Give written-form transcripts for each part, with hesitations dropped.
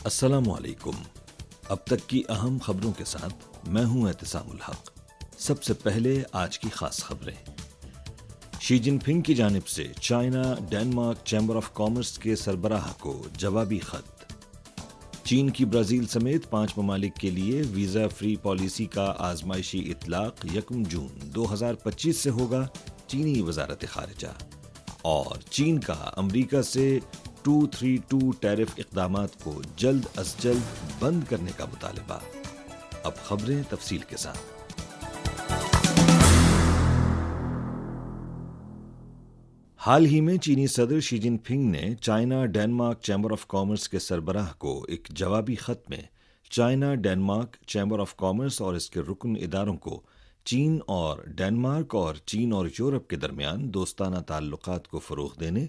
السلام علیکم۔ اب تک کی اہم خبروں کے ساتھ میں ہوں اعتصام الحق۔ سب سے پہلے آج کی خاص خبریں۔ شی جن پنگ کی جانب سے China Denmark chamber of commerce کے سربراہ کو جوابی خط۔ چین کی برازیل سمیت 5 ممالک کے لیے ویزا فری پالیسی کا آزمائشی اطلاق 1 جون 2025 سے ہوگا، چینی وزارت خارجہ۔ اور چین کا امریکہ سے 232 ٹیرف اقدامات کو جلد از جلد بند کرنے کا مطالبہ۔ اب خبریں تفصیل کے ساتھ۔ حال ہی میں چینی صدر شی جن پنگ نے China Denmark chamber of commerce کے سربراہ کو ایک جوابی خط میں China Denmark chamber of commerce اور اس کے رکن اداروں کو چین اور ڈنمارک اور چین اور یورپ کے درمیان دوستانہ تعلقات کو فروغ دینے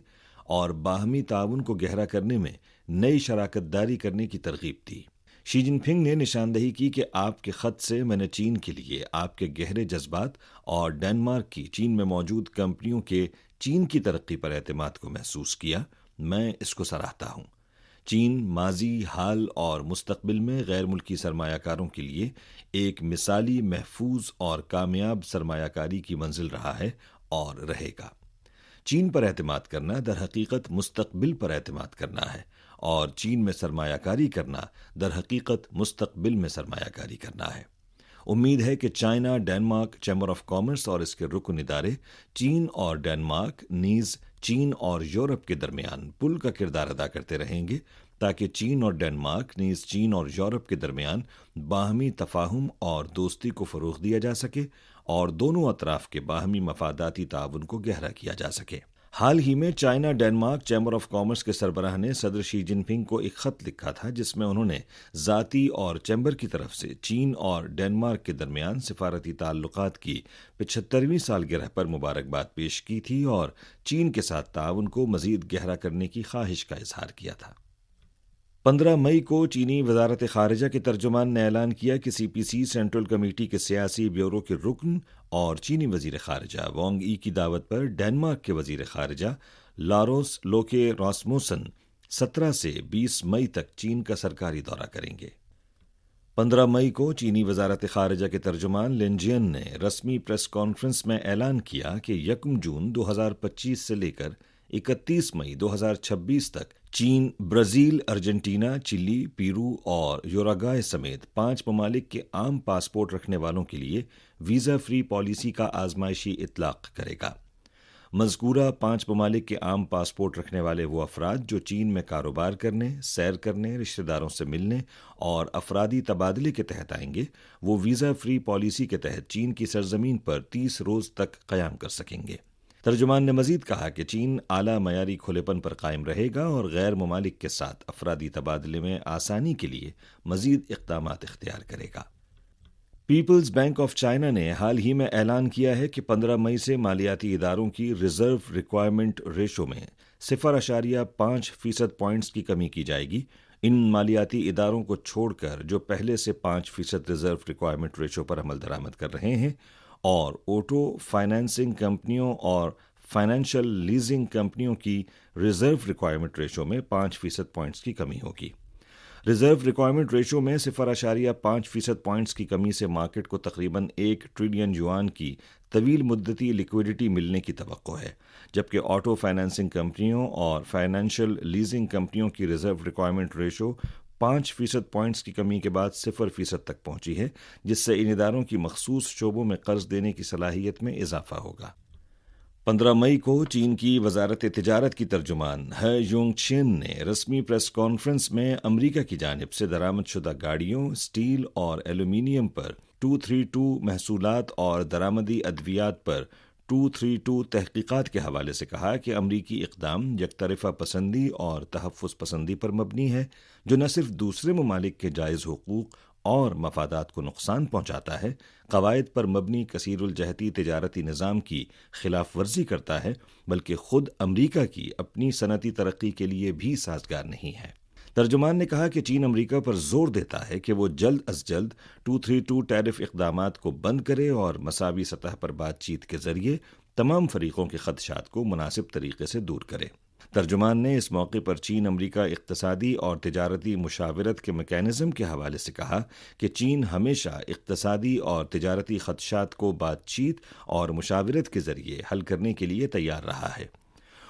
اور باہمی تعاون کو گہرا کرنے میں نئی شراکت داری کرنے کی ترغیب دی۔ شی جن پنگ نے نشاندہی کی کہ آپ کے خط سے میں نے چین کے لیے آپ کے گہرے جذبات اور ڈنمارک کی چین میں موجود کمپنیوں کے چین کی ترقی پر اعتماد کو محسوس کیا۔ میں اس کو سراہتا ہوں۔ چین ماضی، حال اور مستقبل میں غیر ملکی سرمایہ کاروں کے لیے ایک مثالی، محفوظ اور کامیاب سرمایہ کاری کی منزل رہا ہے اور رہے گا۔ چین پر اعتماد کرنا در حقیقت مستقبل پر اعتماد کرنا ہے، اور چین میں سرمایہ کاری کرنا در حقیقت مستقبل میں سرمایہ کاری کرنا ہے۔ امید ہے کہ China Denmark chamber of commerce اور اس کے رکن ادارے چین اور ڈنمارک نیز چین اور یورپ کے درمیان پل کا کردار ادا کرتے رہیں گے، تاکہ چین اور ڈنمارک نیز چین اور یورپ کے درمیان باہمی تفاہم اور دوستی کو فروغ دیا جا سکے اور دونوں اطراف کے باہمی مفاداتی تعاون کو گہرا کیا جا سکے۔ حال ہی میں China Denmark chamber of commerce کے سربراہ نے صدر شی جن پنگ کو ایک خط لکھا تھا، جس میں انہوں نے ذاتی اور چیمبر کی طرف سے چین اور ڈنمارک کے درمیان سفارتی تعلقات کی 75ویں سالگرہ پر مبارکباد پیش کی تھی اور چین کے ساتھ تعاون کو مزید گہرا کرنے کی خواہش کا اظہار کیا تھا۔ 15 مئی کو چینی وزارت خارجہ کے ترجمان نے اعلان کیا کہ سی پی سی سینٹرل کمیٹی کے سیاسی بیورو کے رکن اور چینی وزیر خارجہ وانگ ای کی دعوت پر ڈنمارک کے وزیر خارجہ لاروس لوکے راسموسن 17 سے 20 مئی تک چین کا سرکاری دورہ کریں گے۔ 15 مئی کو چینی وزارت خارجہ کے ترجمان لن جین نے رسمی پریس کانفرنس میں اعلان کیا کہ 1 جون 2025 سے لے کر 31 مئی 2026 تک چین برازیل، ارجنٹینا، چلی، پیرو اور یوراگوئے سمیت 5 ممالک کے عام پاسپورٹ رکھنے والوں کے لیے ویزا فری پالیسی کا آزمائشی اطلاق کرے گا۔ مذکورہ 5 ممالک کے عام پاسپورٹ رکھنے والے وہ افراد جو چین میں کاروبار کرنے، سیر کرنے، رشتہ داروں سے ملنے اور افرادی تبادلے کے تحت آئیں گے، وہ ویزا فری پالیسی کے تحت چین کی سرزمین پر 30 روز تک قیام کر سکیں گے۔ ترجمان نے مزید کہا کہ چین اعلیٰ معیاری کھلے پن پر قائم رہے گا اور غیر ممالک کے ساتھ افرادی تبادلے میں آسانی کے لیے مزید اقدامات اختیار کرے گا۔ پیپلز بینک آف چائنا نے حال ہی میں اعلان کیا ہے کہ 15 مئی سے مالیاتی اداروں کی ریزرو ریکوائرمنٹ ریشو میں 0.5% پوائنٹس کی کمی کی جائے گی۔ ان مالیاتی اداروں کو چھوڑ کر جو پہلے سے 5% ریزرو ریکوائرمنٹ ریشو پر عمل درآمد کر رہے ہیں، اور آٹو فائنانسنگ کمپنیوں اور فائنینشیل لیزنگ کمپنیوں کی ریزرو ریکوائرمنٹ ریشو میں 5% پوائنٹس کی کمی ہوگی۔ ریزرو ریکوائرمنٹ ریشو میں 0.5% پوائنٹس کی کمی سے مارکیٹ کو تقریباً 1 ٹریلین یوان کی طویل مدتی لیکوئڈٹی ملنے کی توقع ہے، جبکہ آٹو فائنانسنگ کمپنیوں اور فائنینشیل لیزنگ کمپنیوں کی ریزرو ریکوائرمنٹ ریشو 5% پوائنٹس کی کمی کے بعد 0% تک پہنچی ہے، جس سے ان اداروں کی مخصوص شعبوں میں قرض دینے کی صلاحیت میں اضافہ ہوگا۔ 15 مئی کو چین کی وزارت تجارت کی ترجمان ہے یونگ چین نے رسمی پریس کانفرنس میں امریکہ کی جانب سے درآمد شدہ گاڑیوں، اسٹیل اور ایلومینیم پر 232 محصولات اور درآمدی ادویات پر 232 تحقیقات کے حوالے سے کہا کہ امریکی اقدام یک طرفہ پسندی اور تحفظ پسندی پر مبنی ہے، جو نہ صرف دوسرے ممالک کے جائز حقوق اور مفادات کو نقصان پہنچاتا ہے، قواعد پر مبنی کثیر الجہتی تجارتی نظام کی خلاف ورزی کرتا ہے، بلکہ خود امریکہ کی اپنی صنعتی ترقی کے لیے بھی سازگار نہیں ہے۔ ترجمان نے کہا کہ چین امریکہ پر زور دیتا ہے کہ وہ جلد از جلد 232 ٹیرف اقدامات کو بند کرے اور مساوی سطح پر بات چیت کے ذریعے تمام فریقوں کے خدشات کو مناسب طریقے سے دور کرے۔ ترجمان نے اس موقع پر چین امریکہ اقتصادی اور تجارتی مشاورت کے میکینزم کے حوالے سے کہا کہ چین ہمیشہ اقتصادی اور تجارتی خدشات کو بات چیت اور مشاورت کے ذریعے حل کرنے کے لیے تیار رہا ہے۔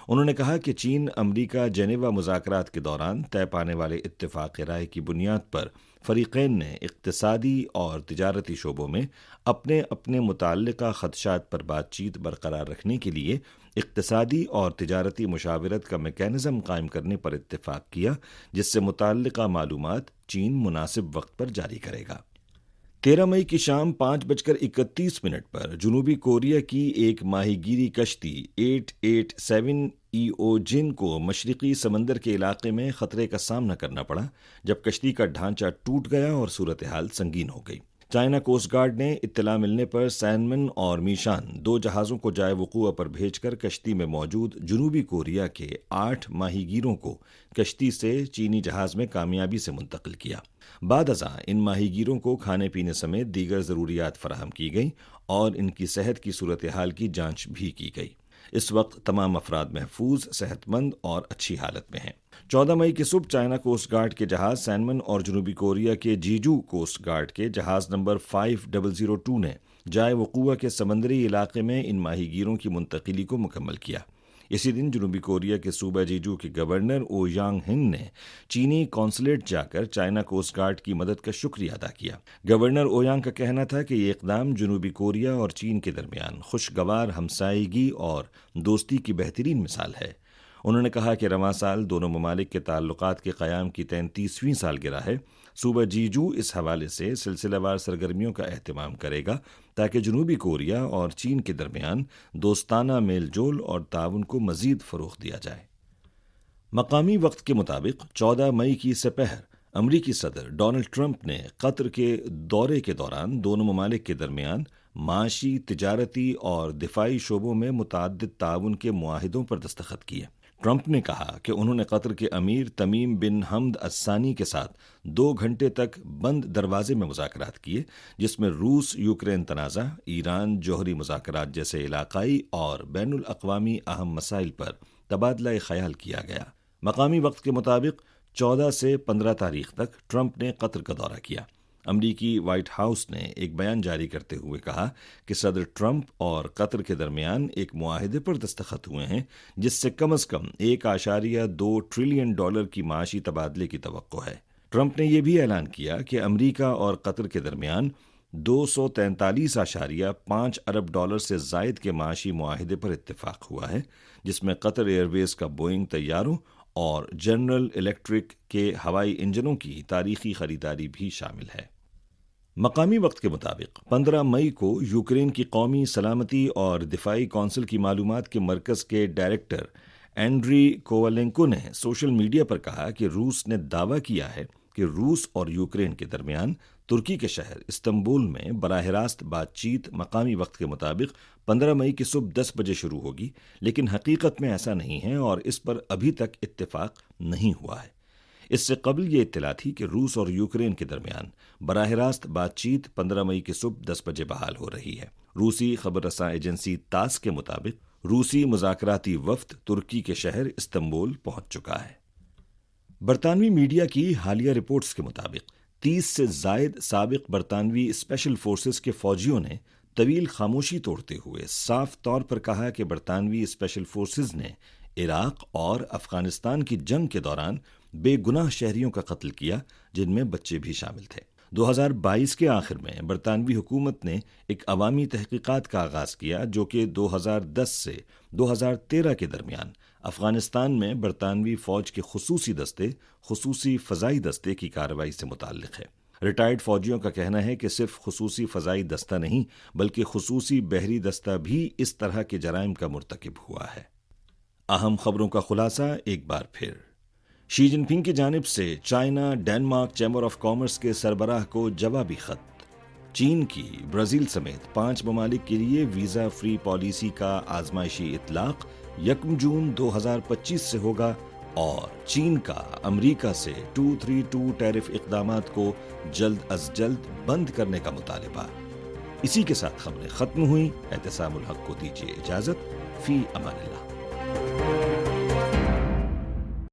انہوں نے کہا کہ چین امریکہ جنیوا مذاکرات کے دوران طے پانے والے اتفاق رائے کی بنیاد پر فریقین نے اقتصادی اور تجارتی شعبوں میں اپنے اپنے متعلقہ خدشات پر بات چیت برقرار رکھنے کے لیے اقتصادی اور تجارتی مشاورت کا میکینزم قائم کرنے پر اتفاق کیا، جس سے متعلقہ معلومات چین مناسب وقت پر جاری کرے گا۔ 13 مئی کی شام 5:31 پر جنوبی کوریا کی ایک ماہی گیری کشتی 887 ایوجن کو مشرقی سمندر کے علاقے میں خطرے کا سامنا کرنا پڑا جب کشتی کا ڈھانچہ ٹوٹ گیا اور صورتحال سنگین ہو گئی۔ چائنا کوسٹ گارڈ نے اطلاع ملنے پر سینمن اور میشان 2 جہازوں کو جائے وقوع پر بھیج کر کشتی میں موجود جنوبی کوریا کے 8 ماہی گیروں کو کشتی سے چینی جہاز میں کامیابی سے منتقل کیا۔ بعد ازاں ان ماہی گیروں کو کھانے پینے سمیت دیگر ضروریات فراہم کی گئیں اور ان کی صحت کی صورتحال کی جانچ بھی کی گئی۔ اس وقت تمام افراد محفوظ، صحت مند اور اچھی حالت میں ہیں۔ 14 مئی کی صبح چائنا کوسٹ گارڈ کے جہاز سینمن اور جنوبی کوریا کے جیجو کوسٹ گارڈ کے جہاز نمبر 5002 نے جائے وقوع کے سمندری علاقے میں ان ماہی گیروں کی منتقلی کو مکمل کیا۔ اسی دن جنوبی کوریا کے صوبہ جیجو کے گورنر او یانگ ہنگ نے چینی قونصلیٹ جا کر چائنا کوسٹ گارڈ کی مدد کا شکریہ ادا کیا۔ گورنر او یانگ کا کہنا تھا کہ یہ اقدام جنوبی کوریا اور چین کے درمیان خوشگوار ہمسائیگی اور دوستی کی بہترین مثال ہے۔ انہوں نے کہا کہ رواں سال دونوں ممالک کے تعلقات کے قیام کی 33ویں سالگرہ ہے۔ صوبہ جیجو اس حوالے سے سلسلہ وار سرگرمیوں کا اہتمام کرے گا تاکہ جنوبی کوریا اور چین کے درمیان دوستانہ میل جول اور تعاون کو مزید فروغ دیا جائے۔ مقامی وقت کے مطابق 14 مئی کی سپہر امریکی صدر ڈونلڈ ٹرمپ نے قطر کے دورے کے دوران دونوں ممالک کے درمیان معاشی، تجارتی اور دفاعی شعبوں میں متعدد تعاون کے معاہدوں پر دستخط کیے۔ ٹرمپ نے کہا کہ انہوں نے قطر کے امیر تمیم بن حمد الثانی کے ساتھ 2 گھنٹے تک بند دروازے میں مذاکرات کیے، جس میں روس یوکرین تنازع، ایران جوہری مذاکرات جیسے علاقائی اور بین الاقوامی اہم مسائل پر تبادلہ خیال کیا گیا۔ مقامی وقت کے مطابق 14 سے 15 تاریخ تک ٹرمپ نے قطر کا دورہ کیا۔ امریکی وائٹ ہاؤس نے ایک بیان جاری کرتے ہوئے کہا کہ صدر ٹرمپ اور قطر کے درمیان ایک معاہدے پر دستخط ہوئے ہیں جس سے کم از کم $1.2 ٹریلین کی معاشی تبادلے کی توقع ہے۔ ٹرمپ نے یہ بھی اعلان کیا کہ امریکہ اور قطر کے درمیان $243.5 ارب سے زائد کے معاشی معاہدے پر اتفاق ہوا ہے، جس میں قطر ایئر ویز کا بوئنگ طیاروں اور جنرل الیکٹرک کے ہوائی انجنوں کی تاریخی خریداری بھی شامل ہے۔ مقامی وقت کے مطابق 15 مئی کو یوکرین کی قومی سلامتی اور دفاعی کونسل کی معلومات کے مرکز کے ڈائریکٹر اینڈری کوولینکو نے سوشل میڈیا پر کہا کہ روس نے دعویٰ کیا ہے کہ روس اور یوکرین کے درمیان ترکی کے شہر استنبول میں براہ راست بات چیت مقامی وقت کے مطابق 15 مئی کی صبح 10 بجے شروع ہوگی، لیکن حقیقت میں ایسا نہیں ہے اور اس پر ابھی تک اتفاق نہیں ہوا ہے۔ اس سے قبل یہ اطلاع تھی کہ روس اور یوکرین کے درمیان براہ راست بات چیت 15 مئی کی صبح 10 بجے بحال ہو رہی ہے۔ روسی خبر رساں ایجنسی تاس کے مطابق روسی مذاکراتی وفد ترکی کے شہر استنبول پہنچ چکا ہے۔ برطانوی میڈیا کی حالیہ رپورٹس کے مطابق 30 سے زائد سابق برطانوی اسپیشل فورسز کے فوجیوں نے طویل خاموشی توڑتے ہوئے صاف طور پر کہا کہ برطانوی اسپیشل فورسز نے عراق اور افغانستان کی جنگ کے دوران بے گناہ شہریوں کا قتل کیا، جن میں بچے بھی شامل تھے۔ 2022 کے آخر میں برطانوی حکومت نے ایک عوامی تحقیقات کا آغاز کیا جو کہ 2010 سے 2013 کے درمیان افغانستان میں برطانوی فوج کے خصوصی دستے، خصوصی فضائی دستے کی کارروائی سے متعلق ہے۔ ریٹائرڈ فوجیوں کا کہنا ہے کہ صرف خصوصی فضائی دستہ نہیں بلکہ خصوصی بحری دستہ بھی اس طرح کے جرائم کا مرتکب ہوا ہے۔ اہم خبروں کا خلاصہ ایک بار پھر۔ شی جن پنگ کی جانب سے China Denmark chamber of commerce کے سربراہ کو جوابی خط۔ چین کی برازیل سمیت 5 ممالک کے لیے ویزا فری پالیسی کا آزمائشی اطلاق 1 جون 2025 سے ہوگا، اور چین کا امریکہ سے 232 ٹیرف اقدامات کو جلد از جلد بند کرنے کا مطالبہ۔ اسی کے ساتھ خبریں ختم ہوئیں۔ اعتصام الحق کو دیجیے اجازت۔ فی امان اللہ۔